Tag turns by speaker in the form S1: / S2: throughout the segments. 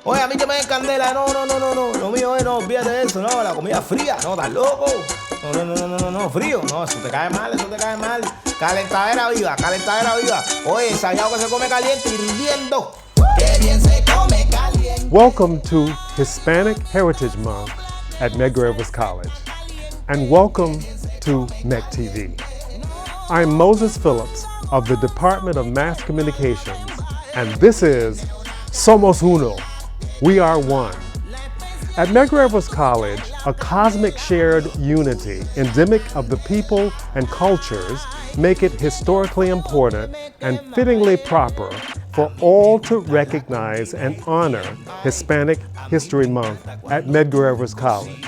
S1: Oye, a mí que me den candela, no, lo mío es, no, olvídate de eso, no, la comida fría, no, estás loco. No, frío, no, eso te cae mal. Calentadera viva. Oye, ensayado que se come caliente, hirviendo. Que bien se come caliente.
S2: Welcome to Hispanic Heritage Month at Medgar Evers College, and welcome to MEC TV. I'm Moses Phillips of the Department of Mass Communications, and this is Somos Uno, We Are One. At Medgar Evers College, a cosmic shared unity endemic of the people and cultures make it historically important and fittingly proper for all to recognize and honor Hispanic History Month at Medgar Evers College.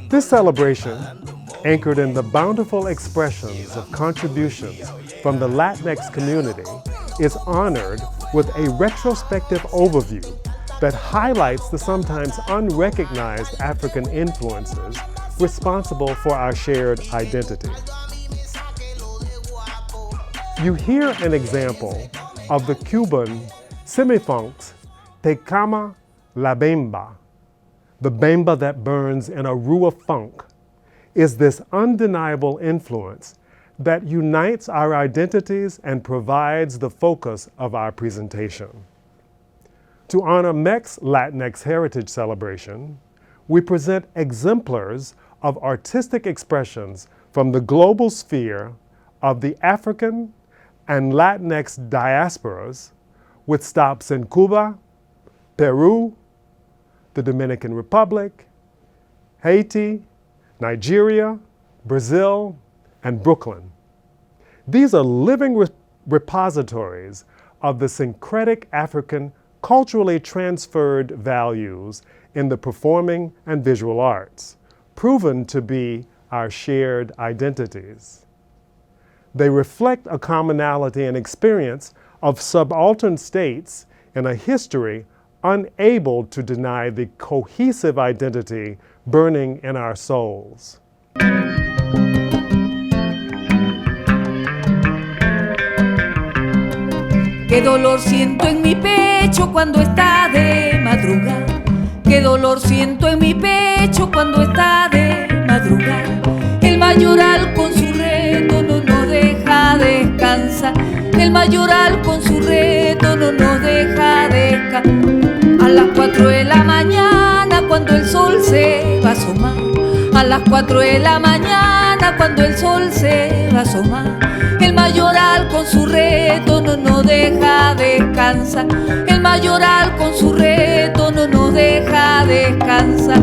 S2: This celebration, anchored in the bountiful expressions of contributions from the Latinx community, is honored with a retrospective overview that highlights the sometimes unrecognized African influences responsible for our shared identity. You hear an example of the Cuban semifunks Te Cama la Bemba, the bemba that burns in a roux of funk, is this undeniable influence that unites our identities and provides the focus of our presentation. To honor MEC's Latinx Heritage Celebration, we present exemplars of artistic expressions from the global sphere of the African and Latinx diasporas, with stops in Cuba, Peru, the Dominican Republic, Haiti, Nigeria, Brazil, and Brooklyn. These are living repositories of the syncretic African culturally transferred values in the performing and visual arts, proven to be our shared identities. They reflect a commonality and experience of subaltern states in a history unable to deny the cohesive identity burning in our souls.
S3: Qué dolor siento en mi pecho cuando está de madrugada. Qué dolor siento en mi pecho cuando está de madrugada. El mayoral con su reto no deja descansar. El mayoral con su reto no deja descansar. A las 4 de la mañana cuando el sol se va a asomar. A las 4 de la mañana cuando el sol se va a asomar. El mayoral con su reto no deja descansar. El mayoral con su reto no deja descansar.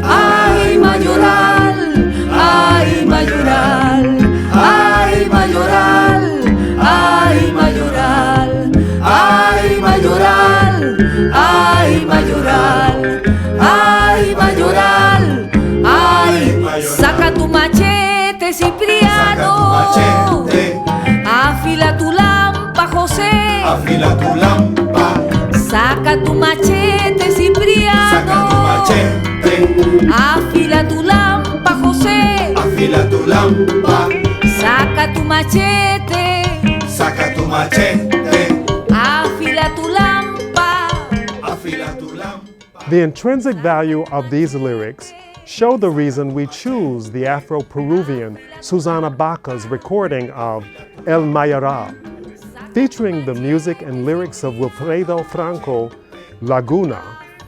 S3: Ay, mayoral, ay, mayoral, ay, mayoral, ay, mayoral, ay, mayoral, ay, mayoral, ay, mayoral, ay, saca tu machete, Cipriano. Afila tu lampa, José.
S4: Afila tu lampa.
S3: Saca tu machete, Cipriano.
S4: Saca tu machete.
S3: Afila tu lampa, José.
S4: Afila tu lampa.
S3: Saca tu machete.
S4: Saca tu machete.
S3: Afila tu lampa.
S4: Afila tu lampa.
S2: The intrinsic value of these lyrics show the reason we choose the Afro-Peruvian Susana Baca's recording of El Mayoral, featuring the music and lyrics of Wilfredo Franco Laguna,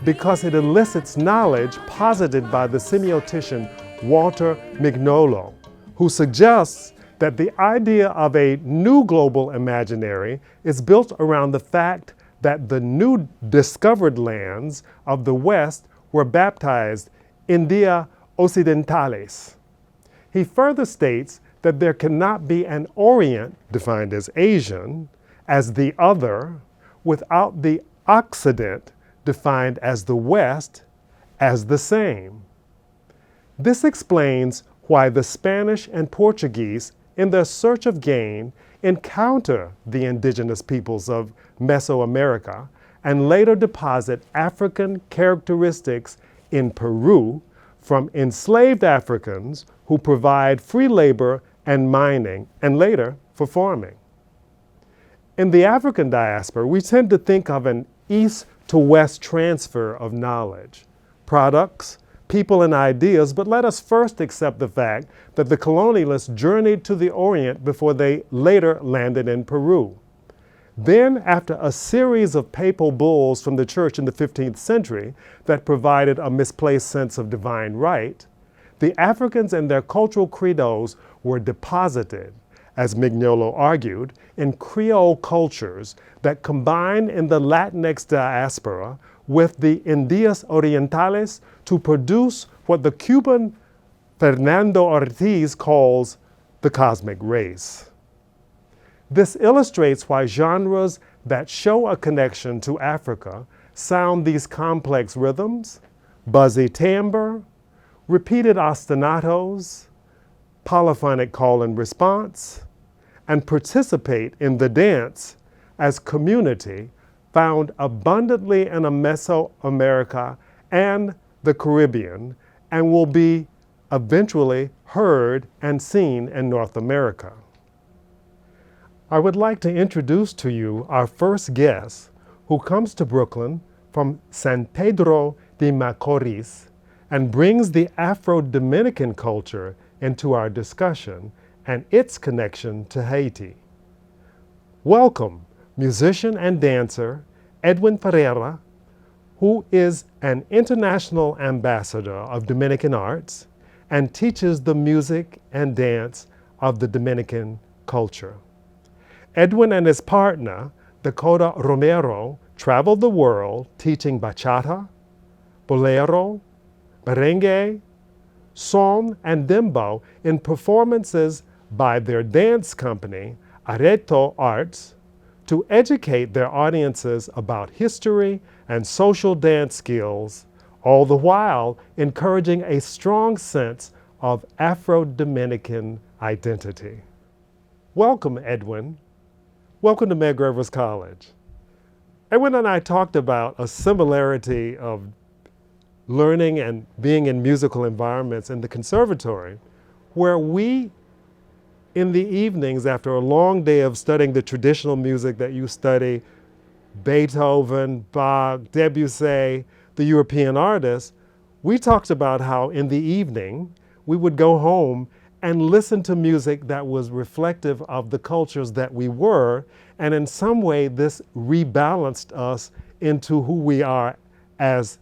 S2: because it elicits knowledge posited by the semiotician Walter Mignolo, who suggests that the idea of a new global imaginary is built around the fact that the new discovered lands of the West were baptized India Occidentales. He further states that there cannot be an Orient, defined as Asian, as the other, without the Occident, defined as the West, as the same. This explains why the Spanish and Portuguese, in their search of gain, encounter the indigenous peoples of Mesoamerica and later deposit African characteristics in Peru from enslaved Africans who provide free labor and mining, and later for farming. In the African diaspora, we tend to think of an East to West transfer of knowledge, products, people, and ideas, but let us first accept the fact that the colonialists journeyed to the Orient before they later landed in Peru. Then, after a series of papal bulls from the church in the 15th century that provided a misplaced sense of divine right, the Africans and their cultural credos were deposited, as Mignolo argued, in Creole cultures that combined in the Latinx diaspora with the Indias Orientales to produce what the Cuban Fernando Ortiz calls the cosmic race. This illustrates why genres that show a connection to Africa sound these complex rhythms, buzzy timbre, repeated ostinatos, polyphonic call and response, and participate in the dance as community found abundantly in Mesoamerica and the Caribbean, and will be eventually heard and seen in North America. I would like to introduce to you our first guest, who comes to Brooklyn from San Pedro de Macorís and brings the Afro-Dominican culture into our discussion and its connection to Haiti. Welcome, musician and dancer Edwin Ferreira, who is an international ambassador of Dominican arts and teaches the music and dance of the Dominican culture. Edwin and his partner, Dakota Romero, traveled the world teaching bachata, bolero, merengue, son, and dembow in performances by their dance company, Areto Arts, to educate their audiences about history and social dance skills, all the while encouraging a strong sense of Afro-Dominican identity. Welcome, Edwin. Welcome to Medgar Evers College. Edwin and I talked about a similarity of learning and being in musical environments in the conservatory, where we, in the evenings after a long day of studying the traditional music that you study, Beethoven, Bach, Debussy, the European artists, we talked about how in the evening we would go home and listen to music that was reflective of the cultures that we were, and in some way this rebalanced us into who we are as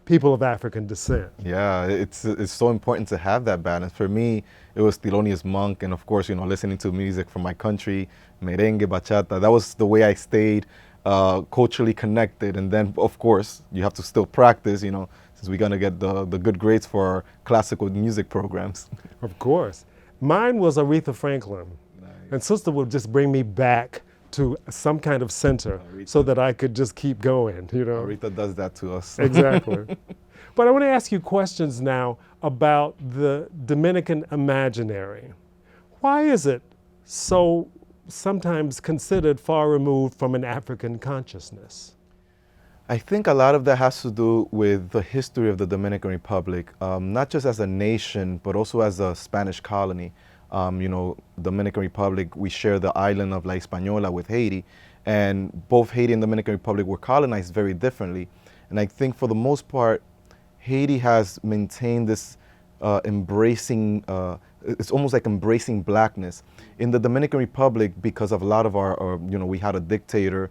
S2: people of African descent.
S5: Yeah, it's so important to have that balance. For me, it was Thelonious Monk, and of course, listening to music from my country, merengue, bachata. That was the way I stayed culturally connected. And then, of course, you have to still practice, since we're gonna get the good grades for our classical music programs.
S2: Of course. Mine was Aretha Franklin.
S5: Nice.
S2: And Sister would just bring me back to some kind of center so that I could just keep going,
S5: Aretha does that to us.
S2: Exactly. But I want to ask you questions now about the Dominican imaginary. Why is it so sometimes considered far removed from an African consciousness?
S5: I think a lot of that has to do with the history of the Dominican Republic, not just as a nation, but also as a Spanish colony. Dominican Republic, we share the island of La Hispaniola with Haiti, and both Haiti and Dominican Republic were colonized very differently. And I think for the most part, Haiti has maintained this embracing, it's almost like embracing blackness. In the Dominican Republic, because of a lot of our we had a dictator,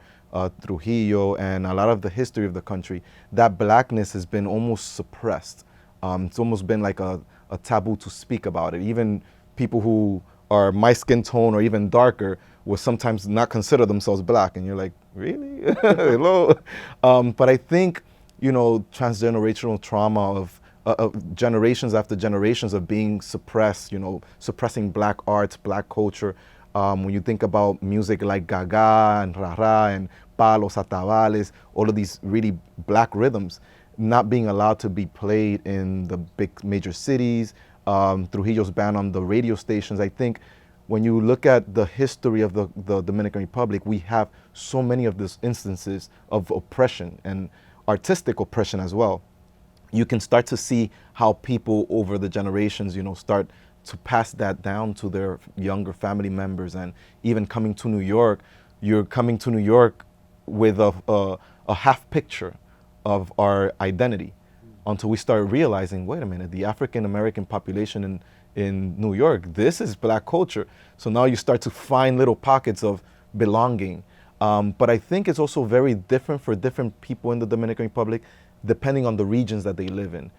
S5: Trujillo, and a lot of the history of the country, that blackness has been almost suppressed. It's almost been like a taboo to speak about it. Even people who are my skin tone or even darker will sometimes not consider themselves black, and you're like, really? Hello? But I think, transgenerational trauma of generations after generations of being suppressed, suppressing black arts, black culture. When you think about music like Gaga and Rara and Palos, Atabales, all of these really black rhythms not being allowed to be played in the big major cities, Trujillo's ban on the radio stations. I think when you look at the history of the Dominican Republic, we have so many of these instances of oppression and artistic oppression as well. You can start to see how people over the generations, start to pass that down to their younger family members. And even coming to New York, you're coming to New York with a a half picture of our identity until we start realizing, wait a minute, the African American population in New York, this is black culture. So now you start to find little pockets of belonging. But I think it's also very different for different people in the Dominican Republic, depending on the regions that they live in.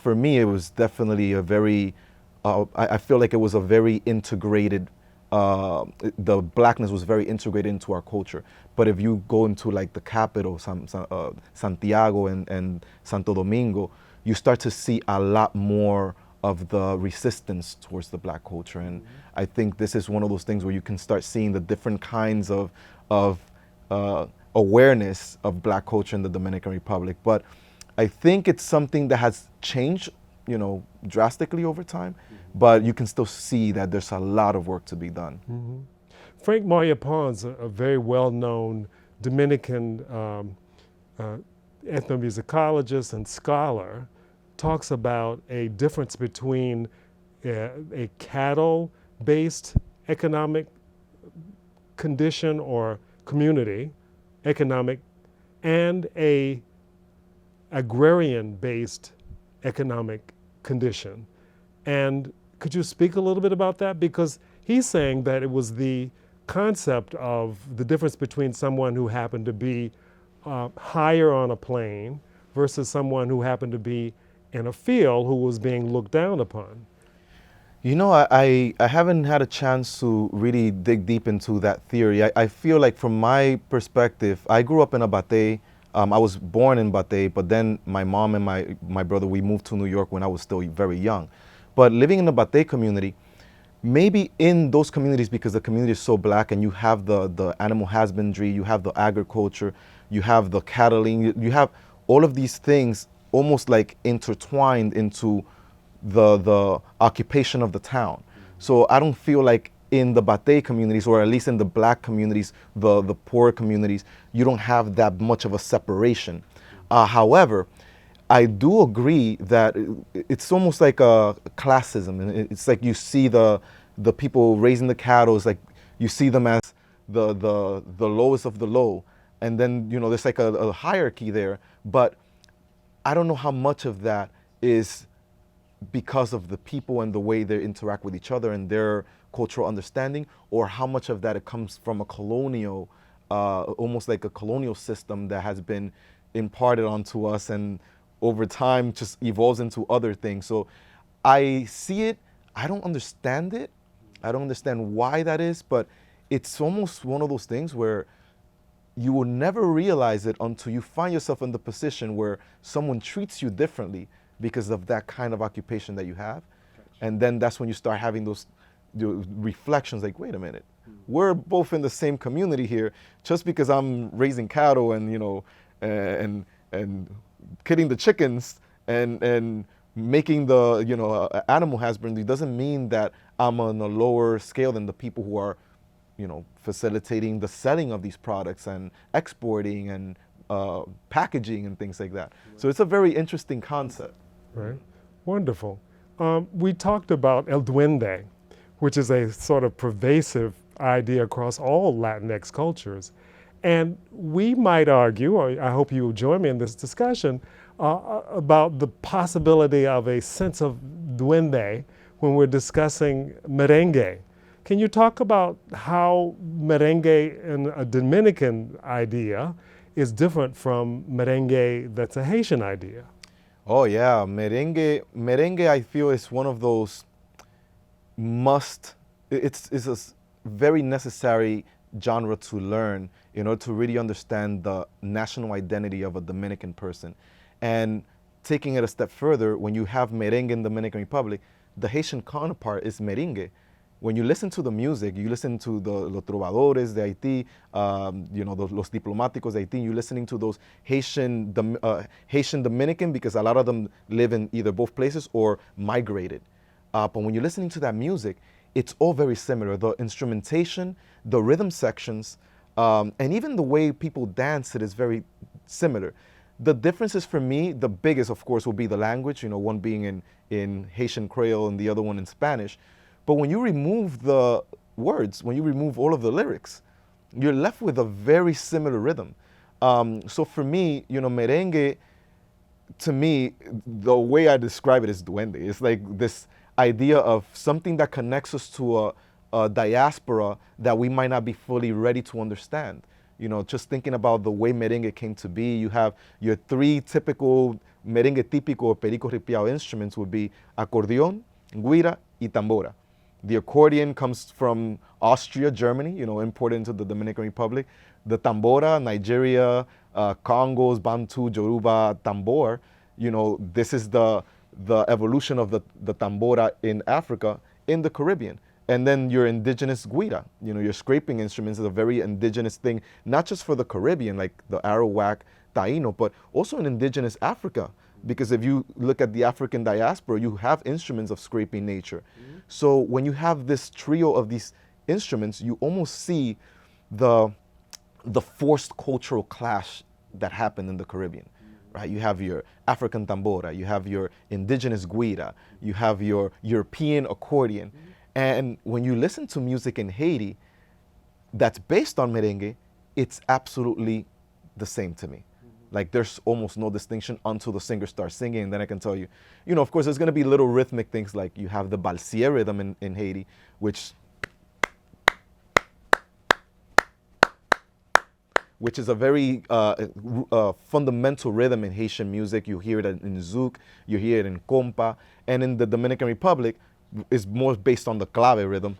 S5: For me, it was definitely a very, I feel like it was a very integrated, the blackness was very integrated into our culture. But if you go into like the capital, Santiago and Santo Domingo, you start to see a lot more of the resistance towards the black culture. And I think this is one of those things where you can start seeing the different kinds of awareness of black culture in the Dominican Republic. But I think it's something that has changed, you know, drastically over time, but you can still see that there's a lot of work to be done.
S2: Frank Maria Pons, a very well-known Dominican ethnomusicologist and scholar, talks about a difference between a cattle-based economic condition or community, economic, and a agrarian-based economic condition. And could you speak a little bit about that? Because he's saying that it was the concept of the difference between someone who happened to be higher on a plane versus someone who happened to be in a field who was being looked down upon.
S5: You know, I haven't had a chance to really dig deep into that theory. I feel like from my perspective, I grew up in Abate. I was born in Bate, but then my mom and my brother, we moved to New York when I was still very young. But living in the Bate community, maybe in those communities, because the community is so black and you have the animal husbandry, you have the agriculture, you have the cattling, you have all of these things almost like intertwined into the occupation of the town. So I don't feel like in the Bate communities, or at least in the black communities, the poor communities, you don't have that much of a separation. However, I do agree that it's almost like a classism. And it's like you see the people raising the cattle, it's like you see them as the lowest of the low. And then, you know, there's like a hierarchy there. But I don't know how much of that is because of the people and the way they interact with each other and their cultural understanding, or how much of that it comes from a colonial, almost like a colonial system that has been imparted onto us and over time just evolves into other things. So I see it, I don't understand it, I don't understand why that is, but it's almost one of those things where you will never realize it until you find yourself in the position where someone treats you differently because of that kind of occupation that you have. And then that's when you start having those reflections like, wait a minute, we're both in the same community here. Just because I'm raising cattle and, you know, and killing the chickens and making the, you know, animal husbandry doesn't mean that I'm on a lower scale than the people who are, you know, facilitating the selling of these products and exporting and packaging and things like that. So it's a very interesting concept.
S2: Right, wonderful. We talked about El Duende, which is a sort of pervasive idea across all Latinx cultures. And we might argue, or I hope you will join me in this discussion, about the possibility of a sense of duende when we're discussing merengue. Can you talk about how merengue in a Dominican idea is different from merengue that's a Haitian idea?
S5: Oh yeah, merengue I feel is one of those it's a very necessary genre to learn in order to really understand the national identity of a Dominican person. And taking it a step further, when you have merengue in the Dominican Republic, the Haitian counterpart is merengue. When you listen to the music, you listen to los trovadores de Haití, you know, los diplomáticos de Haití, you're listening to those Haitian Dominican, because a lot of them live in either both places or migrated. But when you're listening to that music, it's all very similar. The instrumentation, the rhythm sections, and even the way people dance, it is very similar. The differences for me, the biggest, of course, will be the language, you know, one being in Haitian Creole and the other one in Spanish. But when you remove the words, when you remove all of the lyrics, you're left with a very similar rhythm. So for me, merengue, to me, the way I describe it is duende. It's like this idea of something that connects us to a diaspora that we might not be fully ready to understand. Just thinking about the way merengue came to be, you have your three typical merengue típico or perico ripiao instruments would be acordeón, guira, y tambora. The accordion comes from Austria, Germany, imported into the Dominican Republic. The tambora, Nigeria, Congos, Bantu, Yoruba, tambor, this is the evolution of the tambora in Africa, in the Caribbean. And then your indigenous guira, your scraping instruments is a very indigenous thing, not just for the Caribbean, like the Arawak, Taino, but also in indigenous Africa. Because if you look at the African diaspora, you have instruments of scraping nature. So when you have this trio of these instruments, you almost see the forced cultural clash that happened in the Caribbean, right? You have your African tambora, you have your indigenous guira, you have your European accordion. And when you listen to music in Haiti that's based on merengue, it's absolutely the same to me. Like there's almost no distinction until the singer starts singing, and then I can tell you, of course there's gonna be little rhythmic things like you have the balsier rhythm in Haiti, which is a very fundamental rhythm in Haitian music. You hear it in zouk, you hear it in compa, and in the Dominican Republic, is more based on the clave rhythm,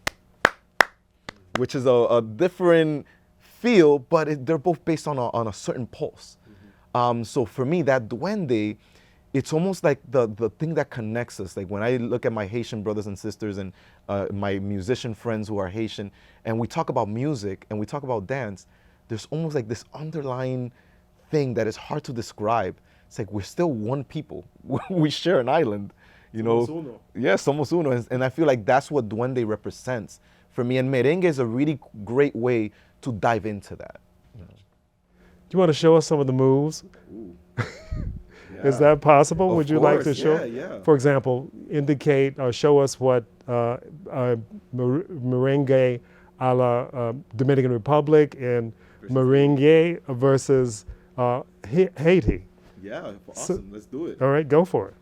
S5: which is a different feel, but they're both based on a certain pulse. So for me, that duende, it's almost like the thing that connects us. Like when I look at my Haitian brothers and sisters and my musician friends who are Haitian, and we talk about music and we talk about dance, there's almost like this underlying thing that is hard to describe. It's like we're still one people. We share an island,
S2: Somos uno.
S5: Yeah, somos uno. And I feel like that's what duende represents for me. And merengue is a really great way to dive into that.
S2: Do you want to show us some of the moves? Is that possible?
S5: Of
S2: Would you like to
S5: course,
S2: show?
S5: yeah.
S2: For example, indicate or show us what merengue a la Dominican Republic and merengue versus Haiti.
S5: Yeah, awesome. Let's do it.
S2: All right, go for it.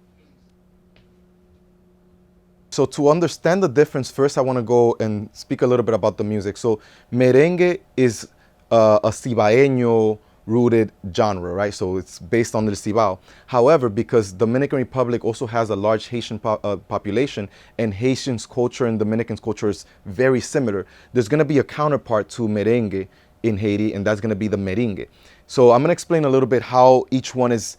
S5: So to understand the difference, first I want to go and speak a little bit about the music. So merengue is a cibaeño rooted genre, right? So it's based on the Cibao. However, because Dominican Republic also has a large Haitian population, and Haitians' culture and Dominicans' culture is very similar, there's going to be a counterpart to merengue in Haiti, and that's going to be the merengue. So I'm going to explain a little bit how each one is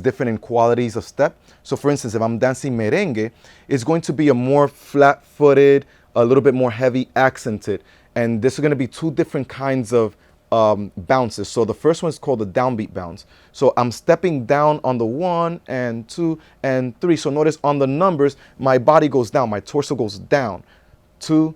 S5: different in qualities of step. So for instance, if I'm dancing merengue, it's going to be a more flat-footed, a little bit more heavy accented. And this is going to be two different kinds of bounces. So the first one is called the downbeat bounce. So I'm stepping down on the 1 and 2 and 3. So notice on the numbers, my body goes down, my torso goes down. 2,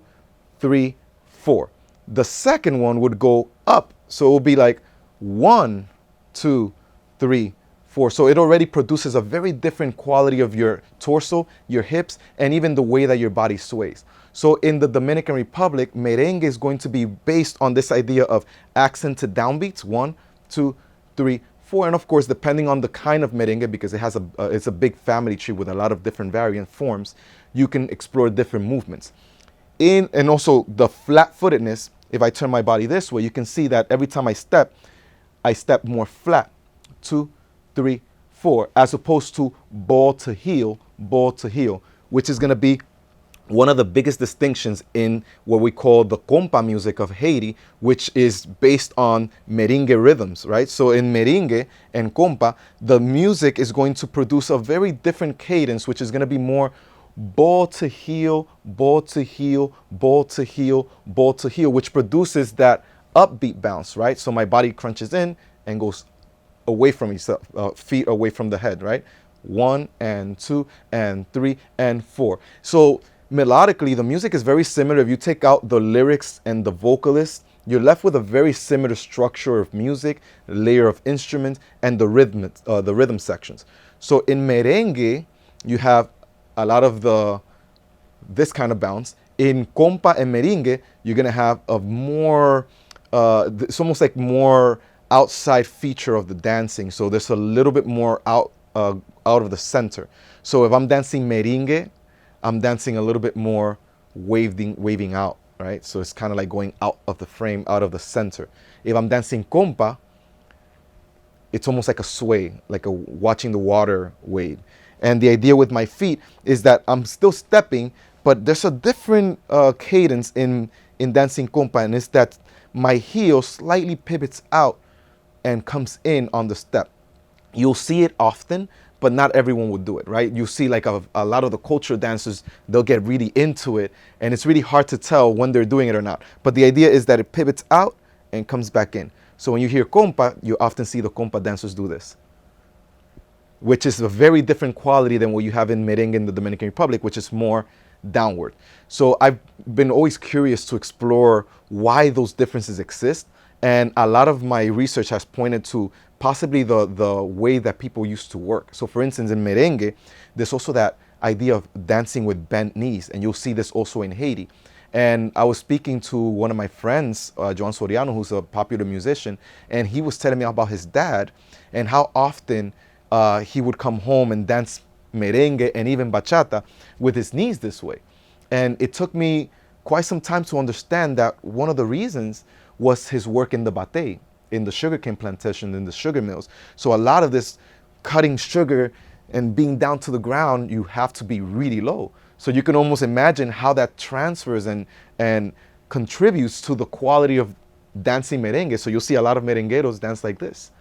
S5: 3, 4. The second one would go up. So it will be like 1, 2, 3, 4. So it already produces a very different quality of your torso, your hips, and even the way that your body sways. So in the Dominican Republic, merengue is going to be based on this idea of accented downbeats, 1, 2, 3, 4. And of course, depending on the kind of merengue, because it has it's a big family tree with a lot of different variant forms, you can explore different movements. And also the flat-footedness, if I turn my body this way, you can see that every time I step more flat. 2, 3, 4, as opposed to ball to heel, which is going to be one of the biggest distinctions in what we call the compa music of Haiti, which is based on merengue rhythms, right? So in merengue and compa, the music is going to produce a very different cadence, which is going to be more ball to heel, ball to heel, ball to heel, ball to heel, which produces that upbeat bounce, right? So my body crunches in and goes away from yourself, feet away from the head, right? 1 and 2 and 3 and 4. So melodically, the music is very similar. If you take out the lyrics and the vocalist, you're left with a very similar structure of music, layer of instruments, and the rhythm sections. So in merengue, you have a lot of this kind of bounce. In compa and merengue, you're gonna have a more, it's almost like more outside feature of the dancing. So there's a little bit more out of the center. So if I'm dancing merengue, I'm dancing a little bit more waving out, right? So it's kind of like going out of the frame, out of the center. If I'm dancing compa, it's almost like a sway, like watching the water wave. And the idea with my feet is that I'm still stepping, but there's a different cadence in dancing compa, and it's that my heel slightly pivots out and comes in on the step. You'll see it often, but not everyone would do it, right? You see like a lot of the cultural dancers, they'll get really into it, and it's really hard to tell when they're doing it or not. But the idea is that it pivots out and comes back in. So when you hear compa, you often see the compa dancers do this, which is a very different quality than what you have in merengue in the Dominican Republic, which is more downward. So I've been always curious to explore why those differences exist. And a lot of my research has pointed to possibly the way that people used to work. So for instance, in merengue, there's also that idea of dancing with bent knees. And you'll see this also in Haiti. And I was speaking to one of my friends, Joan Soriano, who's a popular musician, and he was telling me about his dad and how often he would come home and dance merengue and even bachata with his knees this way. And it took me quite some time to understand that one of the reasons was his work in the batey, in the sugarcane plantation, in the sugar mills. So a lot of this cutting sugar and being down to the ground, you have to be really low. So you can almost imagine how that transfers and contributes to the quality of dancing merengue. So you'll see a lot of merengueros dance like this.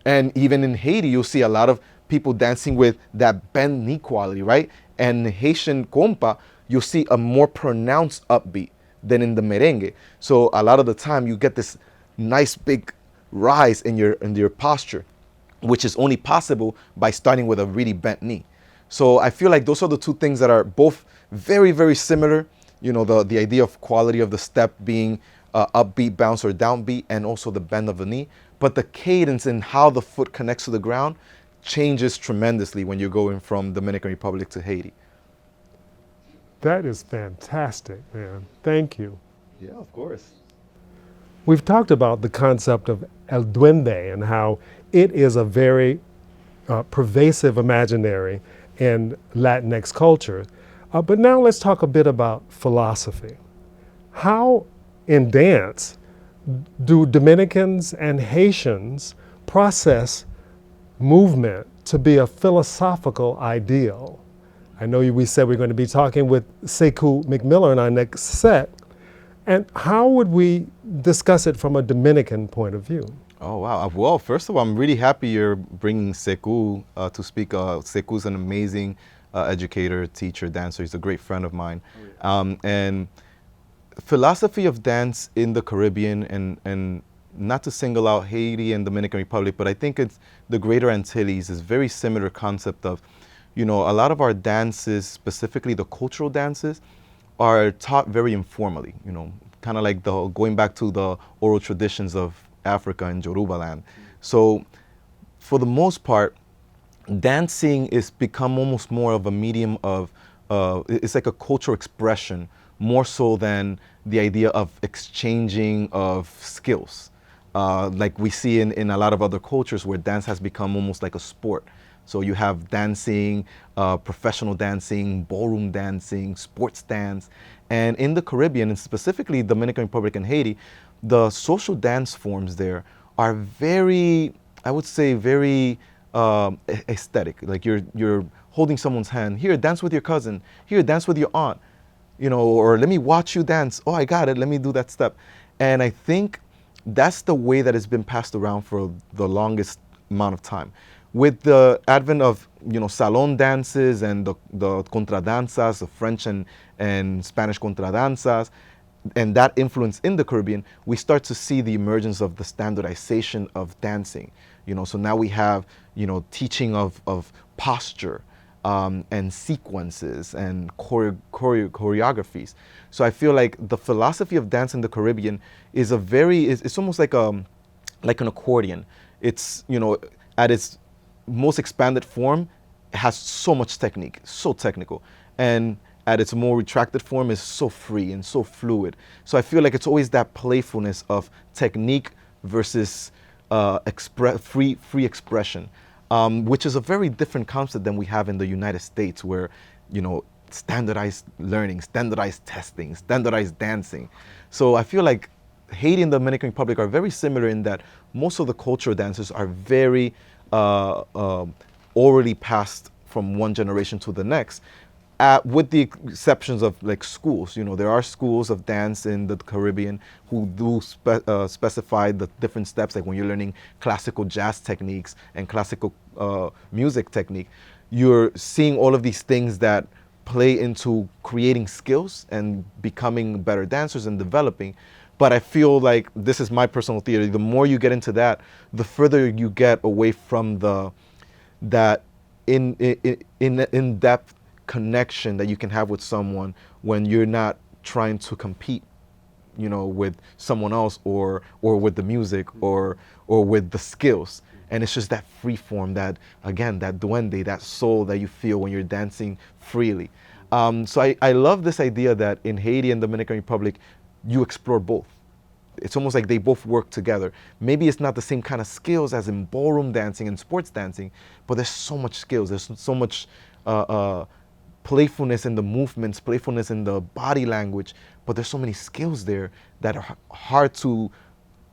S5: And even in Haiti, you'll see a lot of people dancing with that bend knee quality, right? And Haitian compa, you'll see a more pronounced upbeat than in the merengue. So a lot of the time you get this nice big rise in your posture, which is only possible by starting with a really bent knee. So I feel like those are the two things that are both very, very similar. You know, the idea of quality of the step being upbeat, bounce, or downbeat, and also the bend of the knee. But the cadence and how the foot connects to the ground changes tremendously when you're going from Dominican Republic to Haiti.
S2: That is fantastic, man. Thank you.
S5: Yeah, of course.
S2: We've talked about the concept of el duende and how it is a very pervasive imaginary in Latinx culture. But now let's talk a bit about philosophy. How in dance do Dominicans and Haitians process movement to be a philosophical ideal? I know we said we're going to be talking with Sekou McMillan in our next set. And how would we discuss it from a Dominican point of view?
S5: Oh, wow. Well, first of all, I'm really happy you're bringing Sekou to speak. Sekou's an amazing educator, teacher, dancer. He's a great friend of mine. And philosophy of dance in the Caribbean, and not to single out Haiti and Dominican Republic, but I think it's the Greater Antilles is very similar concept of, you know, a lot of our dances, specifically the cultural dances, are taught very informally, you know, kind of like going back to the oral traditions of Africa and Yoruba land. So for the most part, dancing is become almost more of a medium of, it's like a cultural expression, more so than the idea of exchanging of skills. Like we see in a lot of other cultures where dance has become almost like a sport. So you have dancing, professional dancing, ballroom dancing, sports dance. And in the Caribbean, and specifically Dominican Republic and Haiti, the social dance forms there are very, I would say, very aesthetic. Like you're holding someone's hand. Here, dance with your cousin. Here, dance with your aunt. You know, or let me watch you dance. Oh, I got it. Let me do that step. And I think that's the way that it's been passed around for the longest amount of time. With the advent of, you know, salon dances and the contradanzas, the French and Spanish contradanzas, and that influence in the Caribbean, we start to see the emergence of the standardization of dancing. You know, so now we have, you know, teaching of posture and sequences and choreographies. So I feel like the philosophy of dance in the Caribbean is it's almost like an accordion. It's, you know, at its most expanded form, it has so much technique, so technical. And at its more retracted form is so free and so fluid. So I feel like it's always that playfulness of technique versus free expression, which is a very different concept than we have in the United States, where, you know, standardized learning, standardized testing, standardized dancing. So I feel like Haiti and the Dominican Republic are very similar in that most of the cultural dances are very orally passed from one generation to the next, with the exceptions of like schools. You know, there are schools of dance in the Caribbean who do specify the different steps, like when you're learning classical jazz techniques and classical music technique, you're seeing all of these things that play into creating skills and becoming better dancers and developing. But I feel like, this is my personal theory, the more you get into that, the further you get away from that in-depth connection that you can have with someone when you're not trying to compete, you know, with someone else or with the music or with the skills. And it's just that free form, that, again, that duende, that soul that you feel when you're dancing freely. So I love this idea that in Haiti and Dominican Republic, you explore both. It's almost like they both work together. Maybe it's not the same kind of skills as in ballroom dancing and sports dancing, but there's so much skills. There's so much playfulness in the movements, playfulness in the body language, but there's so many skills there that are hard to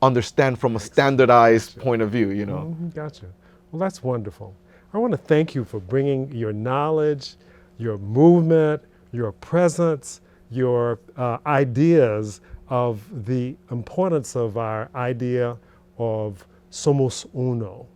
S5: understand from a standardized point of view, you know.
S2: Gotcha. Well, that's wonderful. I want to thank you for bringing your knowledge, your movement, your presence, your ideas of the importance of our idea of somos uno.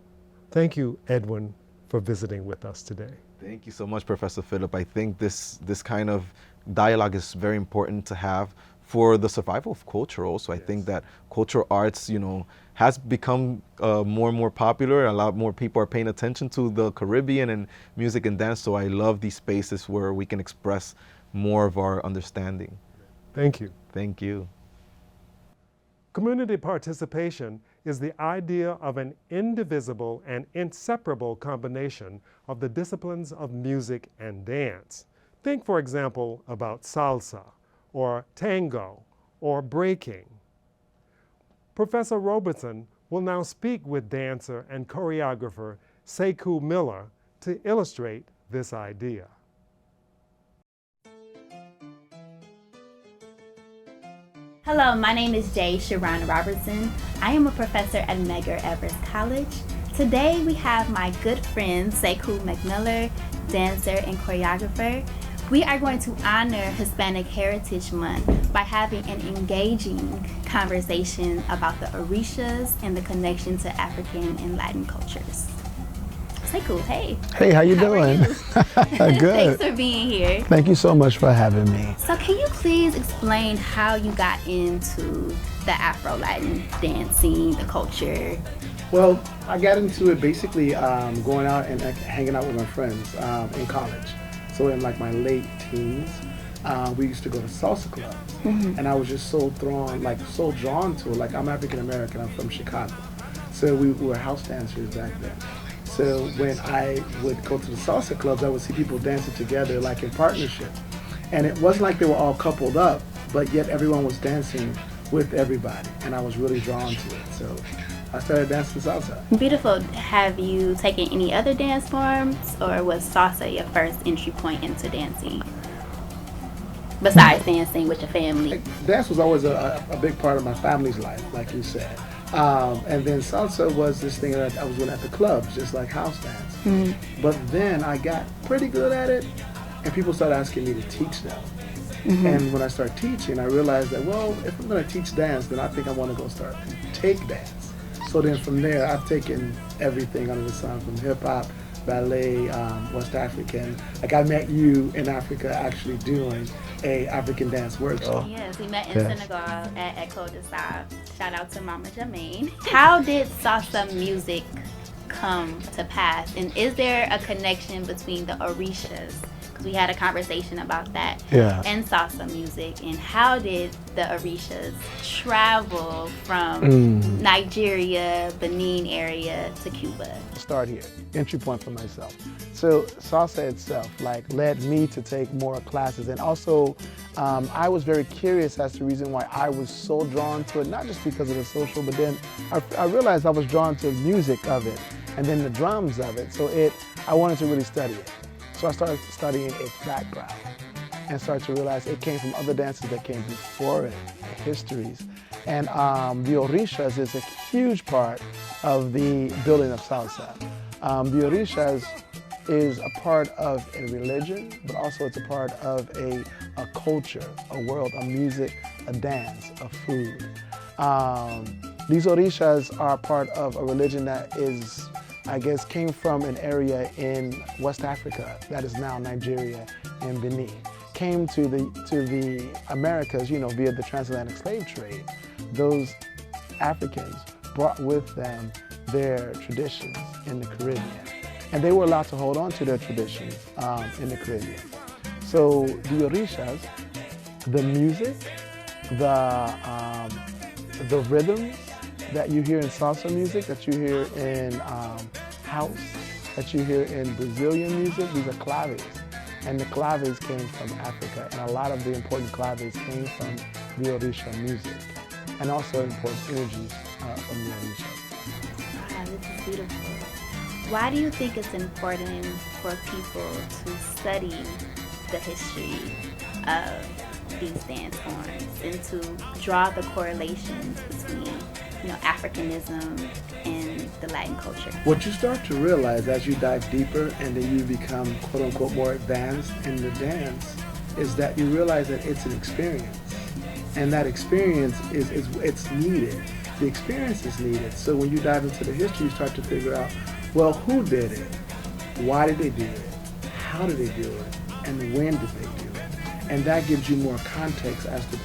S2: Thank you, Edwin, for visiting with us today.
S5: Thank you so much, Professor Philip. I think this kind of dialogue is very important to have for the survival of culture also. I think that cultural arts, you know, has become more and more popular. A lot more people are paying attention to the Caribbean and music and dance. So I love these spaces where we can express more of our understanding.
S2: Thank you.
S5: Thank you.
S2: Community participation is the idea of an indivisible and inseparable combination of the disciplines of music and dance. Think, for example, about salsa, or tango, or breaking. Professor Robertson will now speak with dancer and choreographer Sekou Miller to illustrate this idea.
S6: Hello, my name is Jay Sharon Robertson. I am a professor at Medgar Evers College. Today we have my good friend Sekou McMiller, dancer and choreographer. We are going to honor Hispanic Heritage Month by having an engaging conversation about the orishas and the connection to African and Latin cultures. Sekou, hey.
S7: Hey, how you doing? Good.
S6: Thanks for being here.
S7: Thank you so much for having me.
S6: So can you please explain how you got into the Afro-Latin dance scene, the culture?
S8: Well, I got into it basically going out and hanging out with my friends in college. So in like my late teens, we used to go to salsa clubs, and I was just so drawn to it. Like, I'm African American, I'm from Chicago, so we were house dancers back then. So when I would go to the salsa clubs, I would see people dancing together, like in partnership, and it wasn't like they were all coupled up, but yet everyone was dancing with everybody, and I was really drawn to it. So I started dancing salsa.
S6: Beautiful. Have you taken any other dance forms, or was salsa your first entry point into dancing? Besides dancing with your family?
S8: Dance was always a big part of my family's life, like you said. And then salsa was this thing that I was doing at the clubs, just like house dance. But then I got pretty good at it, and people started asking me to teach them. And when I started teaching, I realized that, well, if I'm going to teach dance, then I think I want to go start to take dance. So then from there, I've taken everything under the sun, from hip-hop, ballet, West African. Like, I met you in Africa actually doing a African dance workshop.
S6: Yes, we met in Senegal at Echo de Sab. Shout out to Mama Jermaine. How did salsa music come to pass? And is there a connection between the orishas because we had a conversation about that.
S7: Yeah.
S6: And salsa music, and how did the Orishas travel from Nigeria, Benin area to Cuba?
S7: Start here, entry point for myself. So salsa itself led me to take more classes, and also I was very curious as to the reason why I was so drawn to it, not just because of the social, but then I realized I was drawn to the music of it and then the drums of it. So I wanted to really study it. So I started studying its background and started to realize it came from other dances that came before it, the histories. And the Orishas is a huge part of the building of salsa. The Orishas is a part of a religion, but also it's a part of a culture, a world, a music, a dance, a food. These Orishas are part of a religion that is, I guess, came from an area in West Africa that is now Nigeria and Benin. Came to the Americas, via the transatlantic slave trade. Those Africans brought with them their traditions in the Caribbean. And they were allowed to hold on to their traditions in the Caribbean. So the Orishas, the music, the rhythms that you hear in salsa music, that you hear in house, that you hear in Brazilian music, these are claves. And the claves came from Africa, and a lot of the important claves came from the Orisha music, and also important energies from the Orishas.
S6: Wow, this is beautiful. Why do you think it's important for people to study the history of these dance forms and to draw the correlations between, Africanism and the Latin culture?
S8: What you start to realize as you dive deeper and then you become quote unquote more advanced in the dance is that you realize that it's an experience. And that experience it's needed. The experience is needed. So when you dive into the history, you start to figure out, well, who did it? Why did they do it? How did they do it? And when did they do it? And that gives you more context as to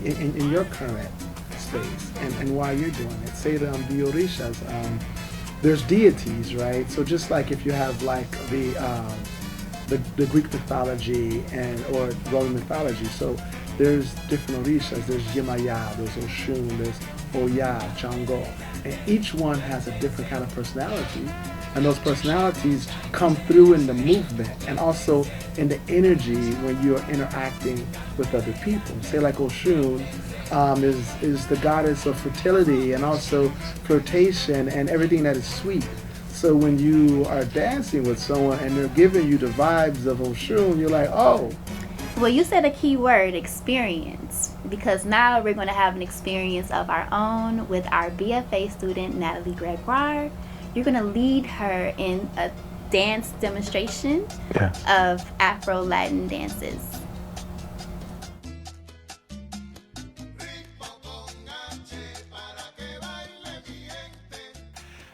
S8: in your current space and why you're doing it. Say the Orishas, there's deities, right? So just like if you have the Greek mythology or Roman mythology, so there's different Orishas. There's Yemaya, there's Oshun, there's Oya, Jango, and each one has a different kind of personality, and those personalities come through in the movement and also in the energy when you're interacting with other people. Say like Oshun is the goddess of fertility and also flirtation and everything that is sweet. So when you are dancing with someone and they're giving you the vibes of Oshun, you're like, oh.
S6: Well, you said a key word, experience, because now we're going to have an experience of our own with our BFA student, Natalie Gregoire. You're going to lead her in a dance demonstration of Afro-Latin dances.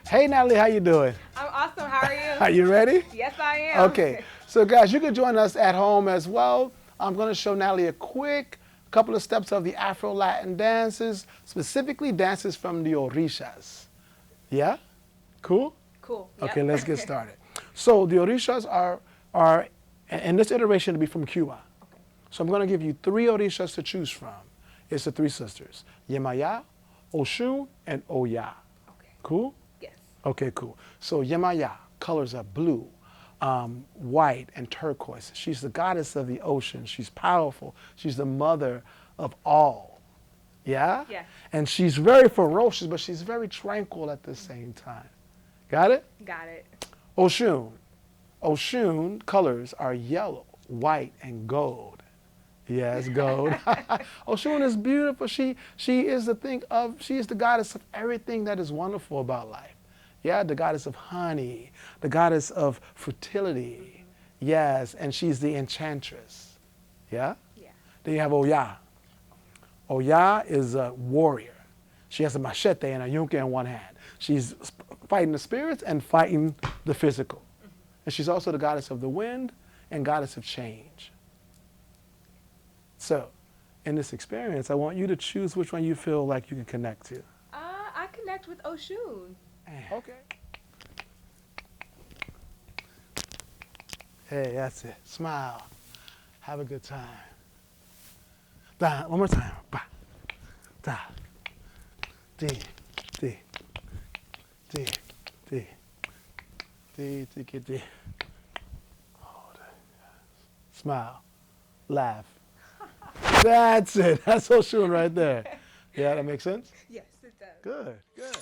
S7: Hey Natalie, how you doing?
S9: I'm awesome, how are you?
S7: Are you ready?
S9: Yes, I am.
S7: Okay, so guys, you can join us at home as well. I'm going to show Natalie a quick couple of steps of the Afro-Latin dances, specifically dances from the Orishas. Yeah? Cool?
S9: Cool.
S7: Okay,
S9: Yep.
S7: let's get started. So the Orishas are in this iteration to be from Cuba.
S9: Okay.
S7: So I'm going to give you 3 Orishas to choose from. It's the 3 sisters, Yemaya, Oshun, and Oya.
S9: Okay.
S7: Cool?
S9: Yes.
S7: Okay, cool. So Yemaya, colors are blue, white, and turquoise. She's the goddess of the ocean. She's powerful. She's the mother of all. Yeah?
S9: Yeah.
S7: And she's very ferocious, but she's very tranquil at the same time. Got it?
S9: Got it.
S7: Oshun. Oshun colors are yellow, white, and gold. Yes, gold. Oshun is beautiful. She is the goddess of everything that is wonderful about life. Yeah, the goddess of honey, the goddess of fertility. Yes, and she's the enchantress. Yeah?
S9: Yeah.
S7: Then you have Oya. Oya is a warrior. She has a machete and a yunque in one hand. She's fighting the spirits and fighting the physical. And she's also the goddess of the wind and goddess of change. So, in this experience, I want you to choose which one you feel like you can connect to.
S9: I connect with Oshun.
S7: Okay. Hey, that's it. Smile. Have a good time. Da, one more time. Ba, da, di, di, di, di, di, di, di. Hold it. Smile. Laugh. That's it. That's Oshun right there. Yeah, that makes sense?
S9: Yes, it does.
S7: Good, good.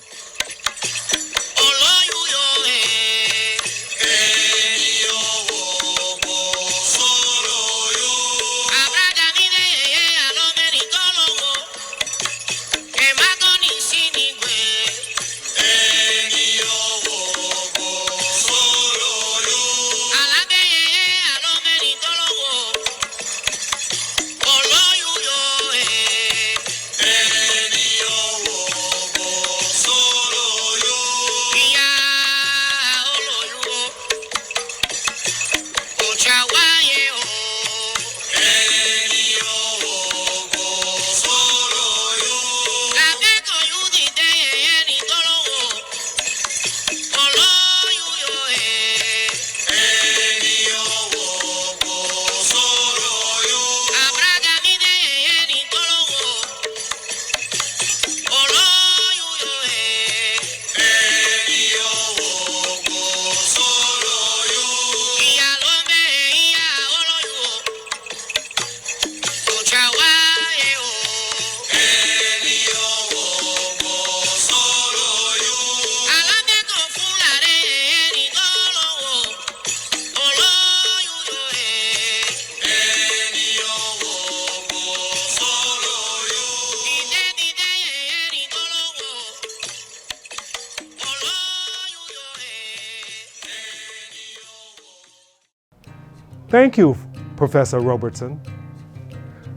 S2: Thank you, Professor Robertson.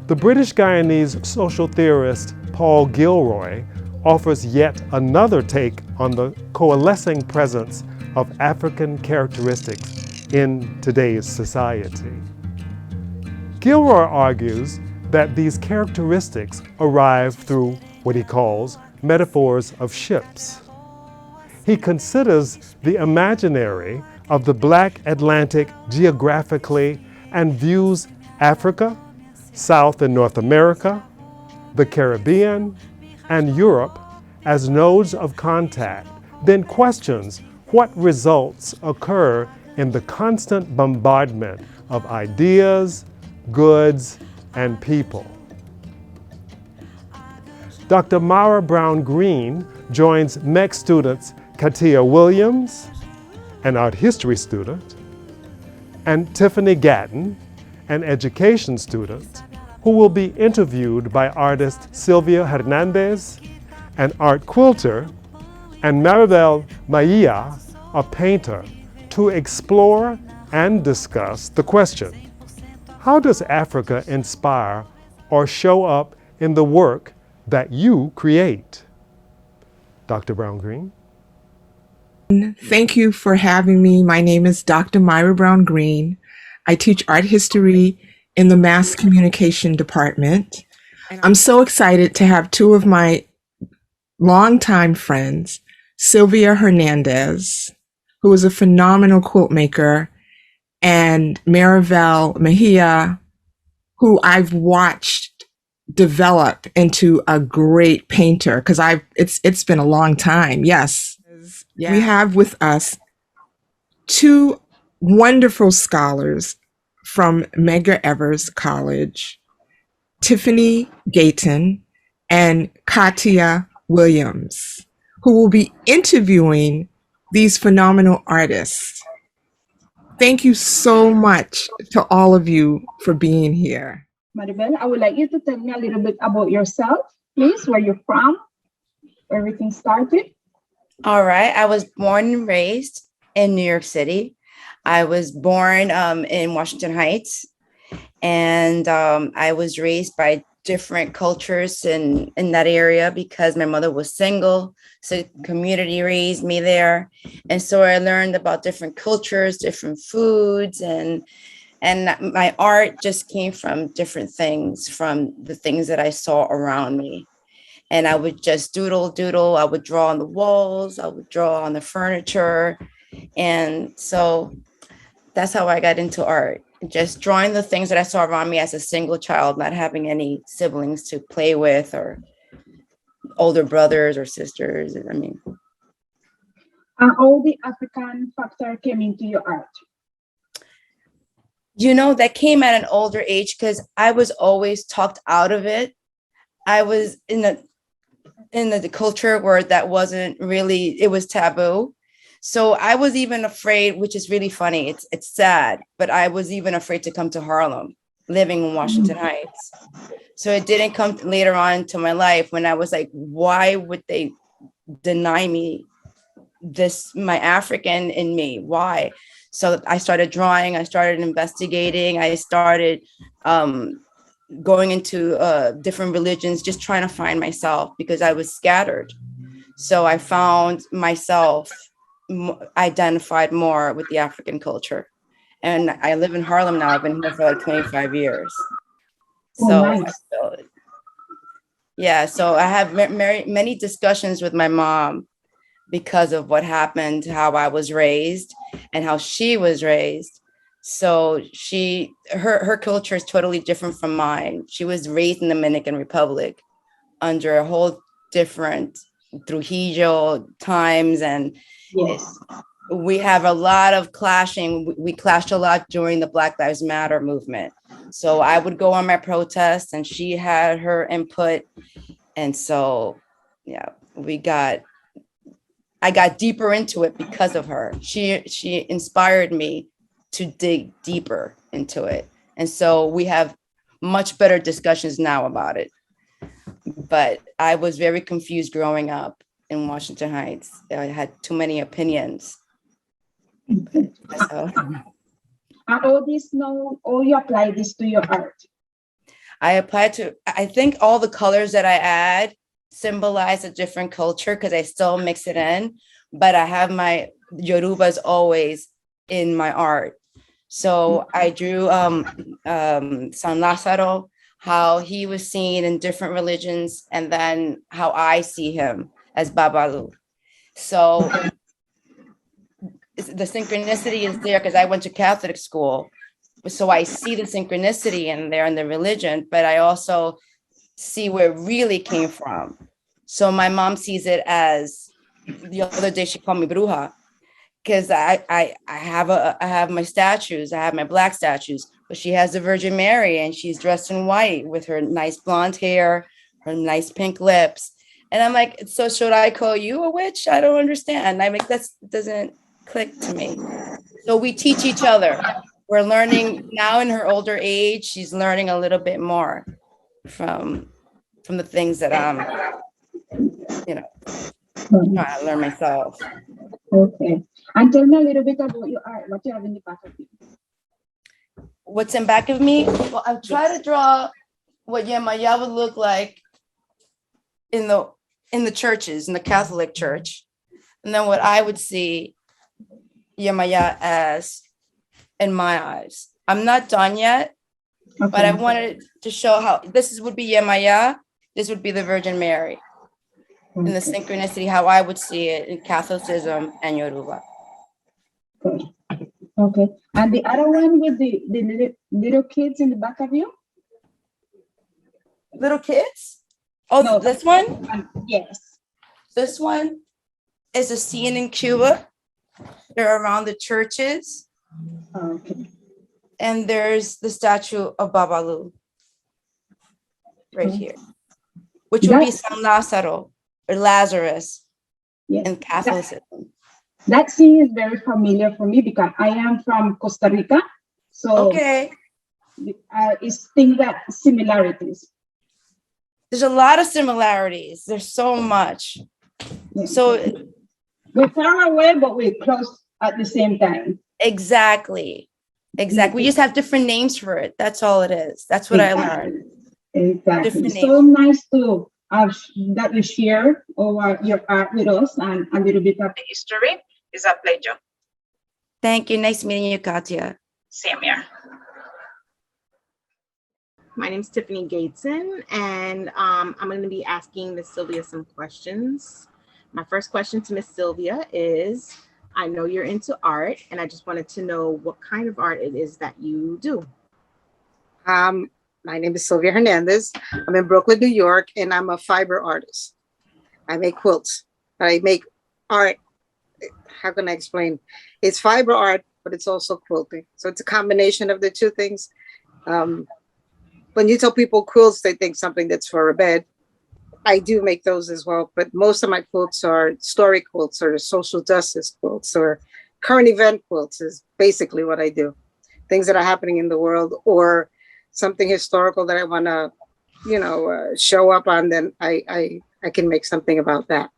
S2: The British Guyanese social theorist Paul Gilroy offers yet another take on the coalescing presence of African characteristics in today's society. Gilroy argues that these characteristics arrive through what he calls metaphors of ships. He considers the imaginary of the Black Atlantic geographically and views Africa, South and North America, the Caribbean, and Europe as nodes of contact, then questions what results occur in the constant bombardment of ideas, goods, and people. Dr. Mara Brown Green joins MEC students Katia Williams, an art history student, and Tiffany Gatton, an education student, who will be interviewed by artist Sylvia Hernandez, an art quilter, and Maribel Maia, a painter, to explore and discuss the question, how does Africa inspire or show up in the work that you create? Dr. Brown Green.
S10: Thank you for having me. My name is Dr. Myra Brown Green. I teach art history in the mass communication department. I'm so excited to have two of my longtime friends, Sylvia Hernandez, who is a phenomenal quilt maker, and Maribel Mejia, who I've watched develop into a great painter, because it's been a long time. Yes. Yeah. We have with us two wonderful scholars from Medgar Evers College, Tiffany Gatton and Katia Williams, who will be interviewing these phenomenal artists. Thank you so much to all of you for being here.
S11: Maribel, I would like you to tell me a little bit about yourself, please, where you're from, where everything started.
S12: All right. I was born and raised in New York City. I was born in Washington Heights, and I was raised by different cultures in that area because my mother was single. So community raised me there. And so I learned about different cultures, different foods, and my art just came from different things, from the things that I saw around me. And I would just doodle. I would draw on the walls. I would draw on the furniture. And so that's how I got into art. Just drawing the things that I saw around me as a single child, not having any siblings to play with or older brothers or sisters. I mean,
S11: all the African factor came into your art.
S12: you know, that came at an older age because I was always talked out of it. I was in the culture where that wasn't really, it was taboo. So I was even afraid, which is really funny. It's sad, but I was even afraid to come to Harlem, living in Washington Heights. So it didn't come later on to my life when I was like, why would they deny me this, my African in me? Why? So I started drawing, I started investigating, I started going into different religions, just trying to find myself because I was scattered. So I found myself identified more with the African culture. And I live in Harlem now. I've been here for like 25 years. So,
S11: nice.
S12: So I have many discussions with my mom because of what happened, how I was raised and how she was raised. So her culture is totally different from mine. She was raised in the Dominican Republic under a whole different Trujillo times. And
S11: yes,
S12: we have a lot of clashing. We clashed a lot during the Black Lives Matter movement. So I would go on my protests and she had her input. And so, yeah, I got deeper into it because of her. She inspired me to dig deeper into it. And so we have much better discussions now about it. But I was very confused growing up in Washington Heights. I had too many opinions. So,
S11: all this now, all you apply this to your art.
S12: I think all the colors that I add symbolize a different culture because I still mix it in, but I have my Yorubas always in my art. So I drew San Lazaro, how he was seen in different religions, and then how I see him as Babalu. So the synchronicity is there because I went to Catholic school. So I see the synchronicity in there in the religion, but I also see where it really came from. So my mom sees it as, the other day she called me bruja because I have my statues, I have my Black statues, but she has the Virgin Mary and she's dressed in white with her nice blonde hair, her nice pink lips. And I'm like, so should I call you a witch? I don't understand. I'm like, that doesn't click to me. So we teach each other. We're learning now in her older age, she's learning a little bit more from the things that I'm, trying to learn myself.
S11: Okay. And tell me a little bit about your art, what you have in the back of you.
S12: What's in back of me? Well, I've tried to draw what Yemaya would look like in the churches, in the Catholic Church. And then what I would see Yemaya as in my eyes. I'm not done yet, but I wanted to show how would be Yemaya, this would be the Virgin Mary, and the synchronicity, how I would see it in Catholicism and Yoruba.
S11: Okay. And the other one with the little kids in the back of you?
S12: Little kids? Oh, no, this one?
S11: Yes.
S12: This one is a scene in Cuba. They're around the churches.
S11: Okay.
S12: And there's the statue of Babalu right here, which would be San Lazaro or Lazarus in Catholicism.
S11: That scene is very familiar for me because I am from Costa Rica. So it's things that similarities.
S12: There's a lot of similarities. There's so much.
S11: Yeah.
S12: So
S11: we're far away, but we're close at the same time.
S12: Exactly. We just have different names for it. That's all it is. That's what I learned.
S11: Exactly. So nice to that you share over your art with us and a little bit of history. It's a pleasure.
S12: Thank you. Nice meeting you, Katya.
S11: Same here.
S13: My name is Tiffany Gateson, and I'm going to be asking Miss Sylvia some questions. My first question to Miss Sylvia is, I know you're into art, and I just wanted to know what kind of art it is that you do.
S14: My name is Sylvia Hernandez. I'm in Brooklyn, New York, and I'm a fiber artist. I make quilts. I make art. How can I explain? It's fiber art, but it's also quilting. So it's a combination of the two things. When you tell people quilts, they think something that's for a bed. I do make those as well, but most of my quilts are story quilts or social justice quilts or current event quilts is basically what I do. Things that are happening in the world or something historical that I want to, show up on, then I can make something about that.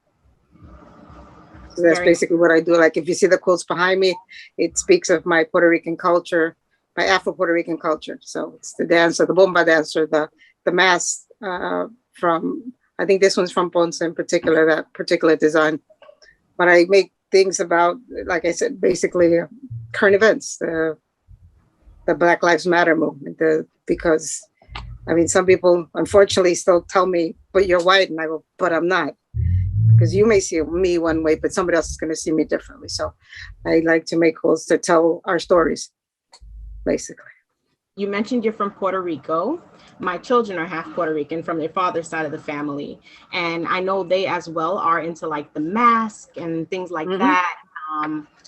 S14: So that's basically what I do. Like if you see the quilts behind me, it speaks of my Puerto Rican culture, my Afro-Puerto Rican culture. So it's the dancer, the bomba dancer, the mask from, I think this one's from Ponce in particular, that particular design. But I make things about, like I said, basically current events, the Black Lives Matter movement, because I mean, some people unfortunately still tell me, but you're white. And I go, but I'm not. Because you may see me one way, but somebody else is going to see me differently. So I like to make quilts to tell our stories, basically.
S13: You mentioned you're from Puerto Rico. My children are half Puerto Rican from their father's side of the family. And I know they as well are into like the mask and things like that.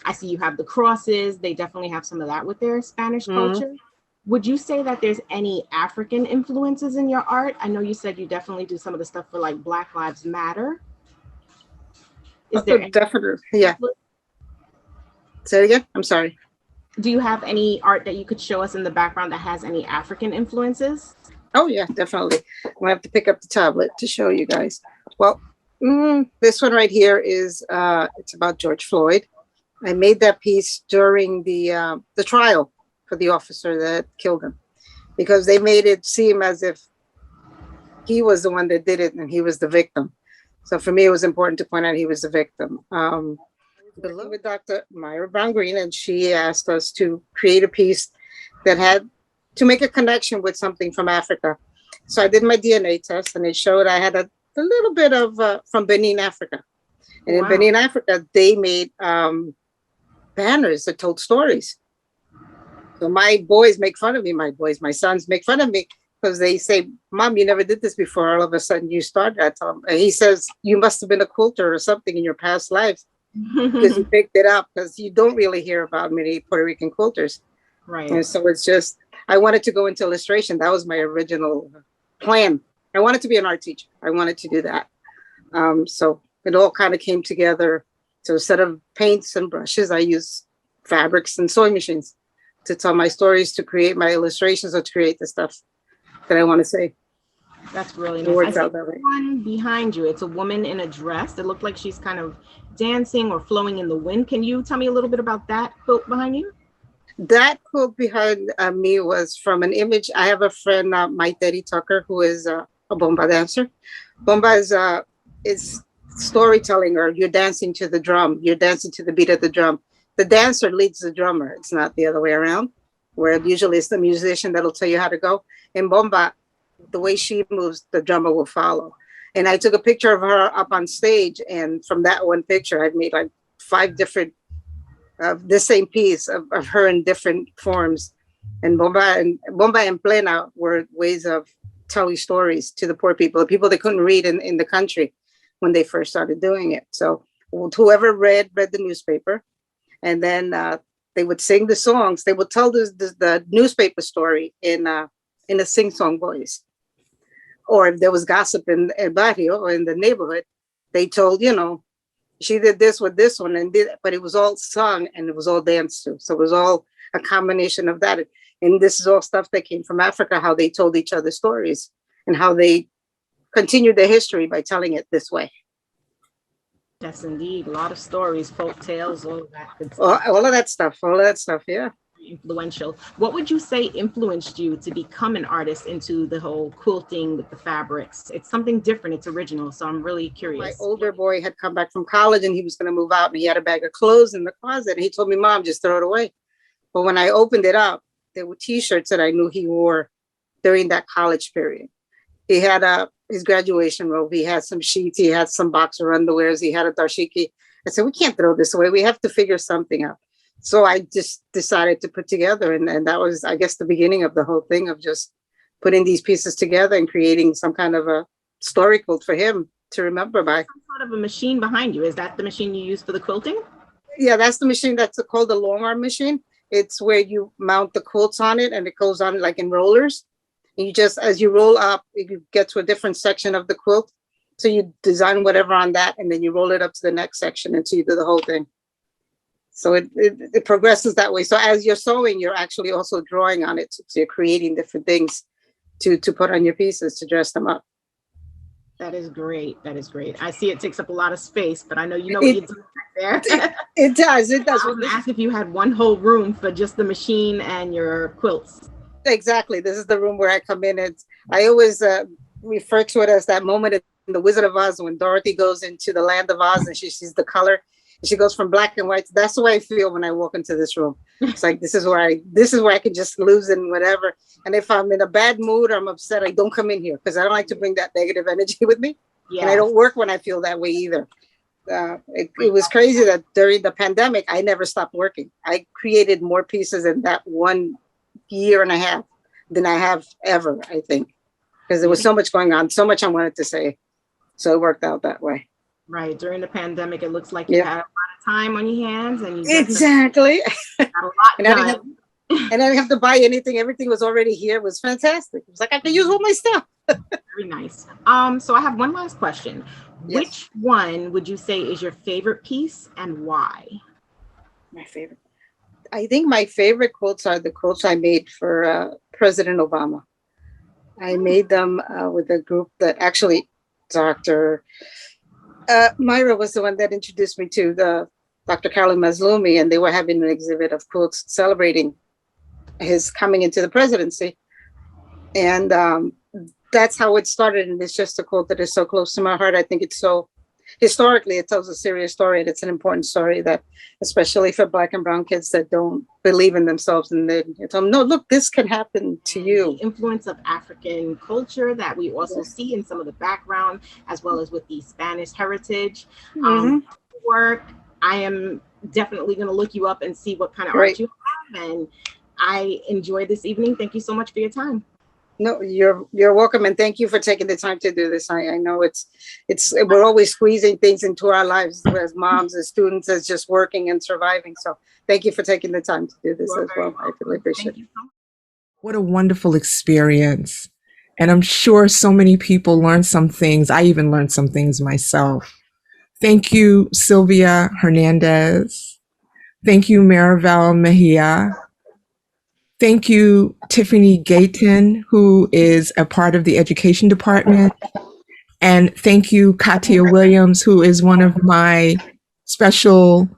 S13: I see you have the crosses. They definitely have some of that with their Spanish culture. Would you say that there's any African influences in your art? I know you said you definitely do some of the stuff for like Black Lives Matter. Is there
S14: definitely, yeah. Say it again. I'm sorry.
S13: Do you have any art that you could show us in the background that has any African influences?
S14: Oh yeah, definitely. I'm gonna have to pick up the tablet to show you guys. Well, this one right here is it's about George Floyd. I made that piece during the trial for the officer that killed him, because they made it seem as if he was the one that did it and he was the victim. So for me, it was important to point out he was the victim. With Dr. Myra Brown Green, and she asked us to create a piece that had to make a connection with something from Africa. So I did my DNA test, and it showed I had a little bit of from Benin, Africa. And in Benin, Africa, they made banners that told stories. So my boys make fun of me. My sons make fun of me because they say, "Mom, you never did this before. All of a sudden you started." I tell him, and he says, "You must have been a quilter or something in your past lives because you picked it up, because you don't really hear about many Puerto Rican quilters."
S13: Right.
S14: And so it's just, I wanted to go into illustration. That was my original plan. I wanted to be an art teacher. I wanted to do that. So it all kind of came together. So instead of paints and brushes, I use fabrics and sewing machines to tell my stories, to create my illustrations, or to create the stuff that I want to say.
S13: That's really
S14: It
S13: nice.
S14: works
S13: I
S14: out
S13: see
S14: that way.
S13: one behind you. It's a woman in a dress. It looked like she's kind of dancing or flowing in the wind. Can you tell me a little bit about that quilt behind you?
S14: That quote behind me was from an image. I have a friend, Mike Tucker, who is a bomba dancer. Bomba is storytelling, or you're dancing to the drum. You're dancing to the beat of the drum. The dancer leads the drummer. It's not the other way around, where usually it's the musician that'll tell you how to go. In bomba, the way she moves, the drummer will follow. And I took a picture of her up on stage. And from that one picture, I've made like 5 different the same piece of her in different forms. And bomba and plena were ways of telling stories to the poor people, the people that couldn't read in the country when they first started doing it. So whoever read the newspaper, and then they would sing the songs. They would tell the newspaper story in a sing-song voice. Or if there was gossip in El Barrio or in the neighborhood, they told, she did this with this one, but it was all sung and it was all danced to. So it was all a combination of that. And this is all stuff that came from Africa, how they told each other stories and how they continued their history by telling it this way.
S13: Yes, indeed. A lot of stories, folk tales, all of that good stuff.
S14: All of that stuff, yeah.
S13: Influential. What would you say influenced you to become an artist into the whole quilting with the fabrics? It's something different. It's original. So I'm really curious.
S14: My older boy had come back from college and he was going to move out, and he had a bag of clothes in the closet. And he told me, "Mom, just throw it away." But when I opened it up, there were T-shirts that I knew he wore during that college period. He had his graduation robe. He had some sheets. He had some boxer underwears. He had a dashiki. I said, we can't throw this away. We have to figure something out. So I just decided to put together, and that was, I guess, the beginning of the whole thing of just putting these pieces together and creating some kind of a story quilt for him to remember by.
S13: Some sort of a machine behind you. Is that the machine you use for the quilting?
S14: Yeah, that's the machine that's called the long arm machine. It's where you mount the quilts on it and it goes on like in rollers. And you just, as you roll up, you get to a different section of the quilt. So you design whatever on that and then you roll it up to the next section until you do the whole thing. So it progresses that way. So as you're sewing, you're actually also drawing on it. So you're creating different things to put on your pieces to dress them up.
S13: That is great. That is great. I see it takes up a lot of space, but I know you know what you're doing back there.
S14: It does. It does.
S13: I was gonna ask if you had one whole room for just the machine and your quilts.
S14: Exactly. This is the room where I come in. I always refer to it as that moment in The Wizard of Oz when Dorothy goes into the land of Oz and she sees the color. And she goes from black and white. That's the way I feel when I walk into this room. It's like this is where I can just lose in whatever. And if I'm in a bad mood or I'm upset, I don't come in here because I don't like to bring that negative energy with me. Yeah. And I don't work when I feel that way either. It was crazy that during the pandemic, I never stopped working. I created more pieces in that 1 year and a half than I have ever, I think, because there was so much going on, so much I wanted to say. So it worked out that way.
S13: Right. During the pandemic, it looks like you had a lot of time on your hands and you
S14: exactly
S13: got a lot
S14: and
S13: done.
S14: I didn't have to buy anything. Everything was already here. It was fantastic. It was like I could use all my stuff.
S13: Very nice. So I have one last question. Yes. Which one would you say is your favorite piece and why?
S14: My favorite. I think my favorite quilts are the quilts I made for President Obama. I made them with a group that actually Dr. Myra was the one that introduced me to the Dr. Carolyn Mazlumi, and they were having an exhibit of quilts celebrating his coming into the presidency. And that's how it started. And it's just a quilt that is so close to my heart. I think it's so, historically, it tells a serious story. And it's an important story that, especially for Black and brown kids that don't believe in themselves, and they tell them, no, look, this can happen to you.
S13: The influence of African culture that we also see in some of the background, as well as with the Spanish heritage work. I am definitely going to look you up and see what kind of art you have. And I enjoyed this evening. Thank you so much for your time.
S14: No, you're welcome, and thank you for taking the time to do this. I know it's we're always squeezing things into our lives as moms, as students, as just working and surviving. So thank you for taking the time to do this as well. I really appreciate it.
S10: What a wonderful experience. And I'm sure so many people learned some things. I even learned some things myself. Thank you, Sylvia Hernandez. Thank you, Maribel Mejia. Thank you, Tiffany Gayton, who is a part of the education department. And thank you, Katia Williams, who is one of my special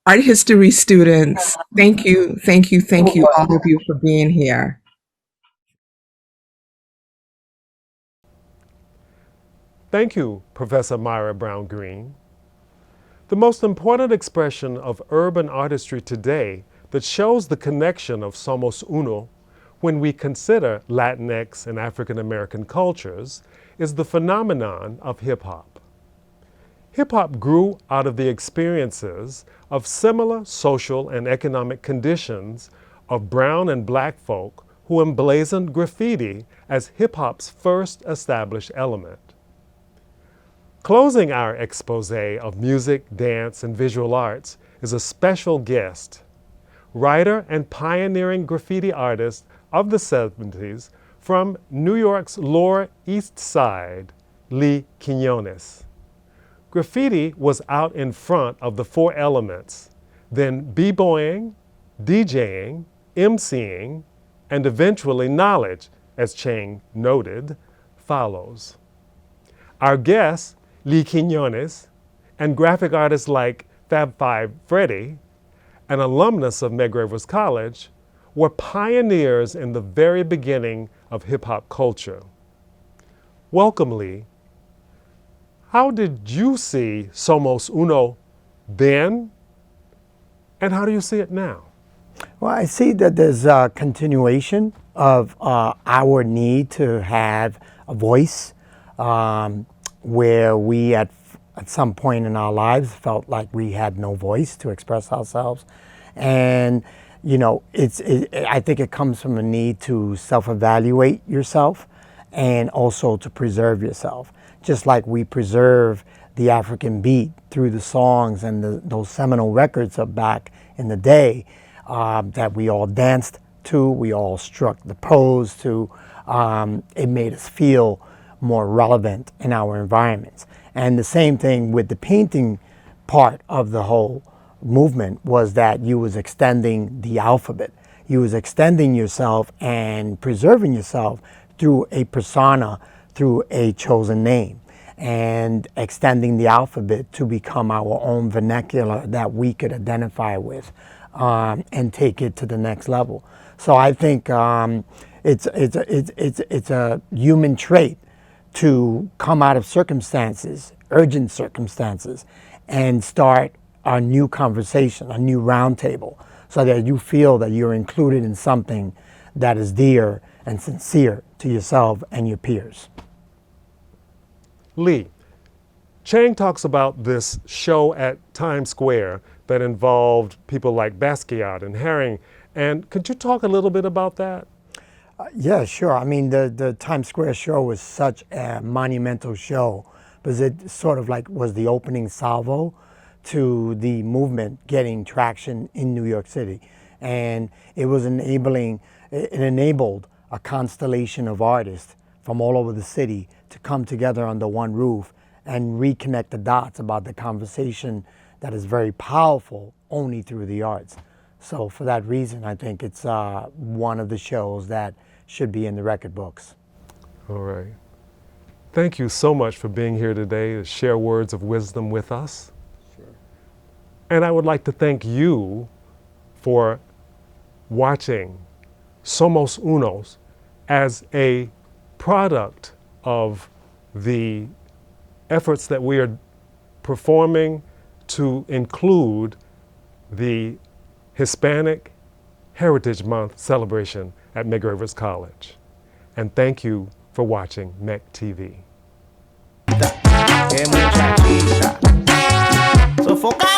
S10: art history students. Thank you, thank you, thank you, all of you, for being here.
S2: Thank you, Professor Myra Brown Green. The most important expression of urban artistry today that shows the connection of Somos Uno when we consider Latinx and African American cultures is the phenomenon of hip-hop. Hip-hop grew out of the experiences of similar social and economic conditions of brown and black folk who emblazoned graffiti as hip-hop's first established element. Closing our expose of music, dance, and visual arts is a special guest, writer and pioneering graffiti artist of the 70s from New York's Lower East Side, Lee Quinones. Graffiti was out in front of the four elements, then b-boying, DJing, MCing, and eventually knowledge, as Chang noted, follows. Our guest, Lee Quinones, and graphic artists like Fab Five Freddy, an alumnus of Medgar Evers College, were pioneers in the very beginning of hip-hop culture. Welcome, Lee. How did you see Somos Uno then, and how do you see it now?
S15: Well, I see that there's a continuation of our need to have a voice where we at at some point in our lives felt like we had no voice to express ourselves. And, you know, I think it comes from a need to self-evaluate yourself and also to preserve yourself. Just like we preserve the African beat through the songs and those seminal records of back in the day that we all danced to, we all struck the pose to. It made us feel more relevant in our environments. And the same thing with the painting part of the whole movement was that you was extending the alphabet. You was extending yourself and preserving yourself through a persona, through a chosen name, and extending the alphabet to become our own vernacular that we could identify with and take it to the next level. So I think it's a human trait to come out of circumstances, urgent circumstances, and start a new conversation, a new roundtable, so that you feel that you're included in something that is dear and sincere to yourself and your peers.
S2: Lee, Chang talks about this show at Times Square that involved people like Basquiat and Haring. And could you talk a little bit about that?
S15: Yeah, sure. I mean, the Times Square show was such a monumental show because it sort of like was the opening salvo to the movement getting traction in New York City. And it enabled a constellation of artists from all over the city to come together under one roof and reconnect the dots about the conversation that is very powerful only through the arts. So for that reason, I think it's one of the shows that should be in the record books.
S2: All right. Thank you so much for being here today to share words of wisdom with us. Sure. And I would like to thank you for watching Somos Unos as a product of the efforts that we are performing to include the Hispanic Heritage Month celebration at Medgar Evers College. And thank you for watching MEC TV.
S1: Sofocar.